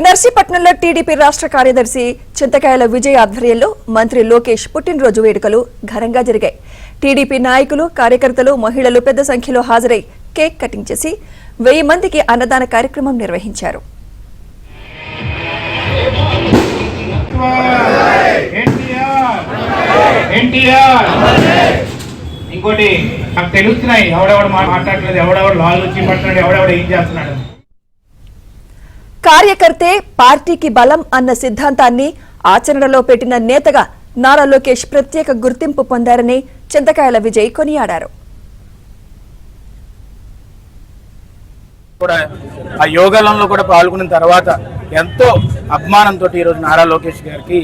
నర్సీపట్నంలో TDP రాష్ట్ర కార్యదర్శి చింతకాయల విజయ్ ఆధ్వర్యంలో మంత్రి లోకేష్ పుట్టినరోజు వేడుకలు ఘనంగా జరిగాయి. టీడీపీ నాయకులు, కార్యకర్తలు, మహిళలు పెద్ద సంఖ్యలో హాజరై కేక్ కటింగ్ చేసి 1000 మందికి అన్నదాన కార్యక్రమం నిర్వహించారు. ఇంకోటి నాకు తెలుస్తున్నాయి, ఎవడెవడు మాట్లాడలేదు, ఎవడెవడు లాల్ వచ్చి పడుతున్నాడు, ఎవడెవడు ఏం చేస్తున్నాడు. కార్యకర్తే పార్టీకి బలం అన్న సిద్ధాంతాన్ని ఆచరణలో పెట్టిన నేతగా నారా లోకేష్ ప్రత్యేక గుర్తింపు పొందారని చింతకాయల విజయ్ కొనియాడారు. ఆ యోగాలంలో కూడా పాల్గొన్న తర్వాత ఎంతో అభిమానంతో ఈరోజు నారా లోకేష్ గారికి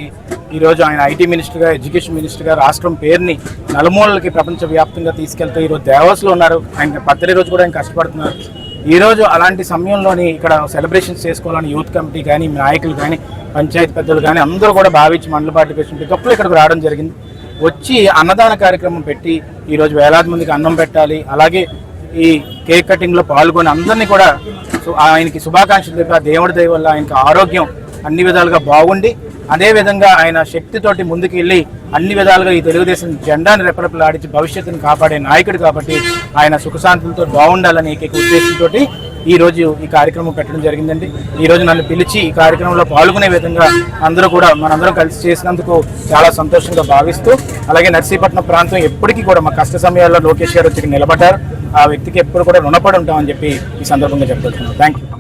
ఈరోజు ఆయన ఐటీ మినిస్టర్గా, ఎడ్యుకేషన్ మినిస్టర్గా రాష్ట్రం పేరుని నలుమూలలకి ప్రపంచవ్యాప్తంగా తీసుకెళ్తూ ఈరోజు దేవాస్లో ఉన్నారు. ఆయన బర్త్డే రోజు కూడా ఆయన కష్టపడుతున్నారు. ఈరోజు అలాంటి సమయంలోని ఇక్కడ సెలబ్రేషన్స్ చేసుకోవాలని యూత్ కమిటీ కానీ, నాయకులు కానీ, పంచాయతీ పెద్దలు కానీ అందరూ కూడా భావించి మండల పార్టీ ప్రెసిడెంట్ అప్పుడు ఇక్కడికి రావడం జరిగింది. వచ్చి అన్నదాన కార్యక్రమం పెట్టి ఈరోజు వేలాది మందికి అన్నం పెట్టాలి, అలాగే ఈ కేక్ కటింగ్లో పాల్గొని అందరినీ కూడా ఆయనకి శుభాకాంక్షలు తెలిపి దేవుడి దయ వల్ల ఆయనకి ఆరోగ్యం అన్ని విధాలుగా బాగుండి, అదేవిధంగా ఆయన శక్తితోటి ముందుకు వెళ్ళి అన్ని విధాలుగా ఈ తెలుగుదేశం జెండాని రెపరెపలాడించి భవిష్యత్తును కాపాడే నాయకుడు కాబట్టి ఆయన సుఖశాంతులతో బాగుండాలని ఏకైక ఉద్దేశంతో ఈరోజు ఈ కార్యక్రమం పెట్టడం జరిగిందండి. ఈరోజు నన్ను పిలిచి ఈ కార్యక్రమంలో పాల్గొనే విధంగా అందరూ కూడా మనందరం కలిసి చేసినందుకు చాలా సంతోషంగా భావిస్తూ, అలాగే నర్సీపట్నం ప్రాంతం ఎప్పటికీ కూడా మా కష్ట సమయాల్లో లోకేష్ గారు వచ్చి నిలబడ్డారు. ఆ వ్యక్తికి ఎప్పుడు కూడా రుణపడి ఉంటామని చెప్పి ఈ సందర్భంగా చెప్తున్నాను. Thank you.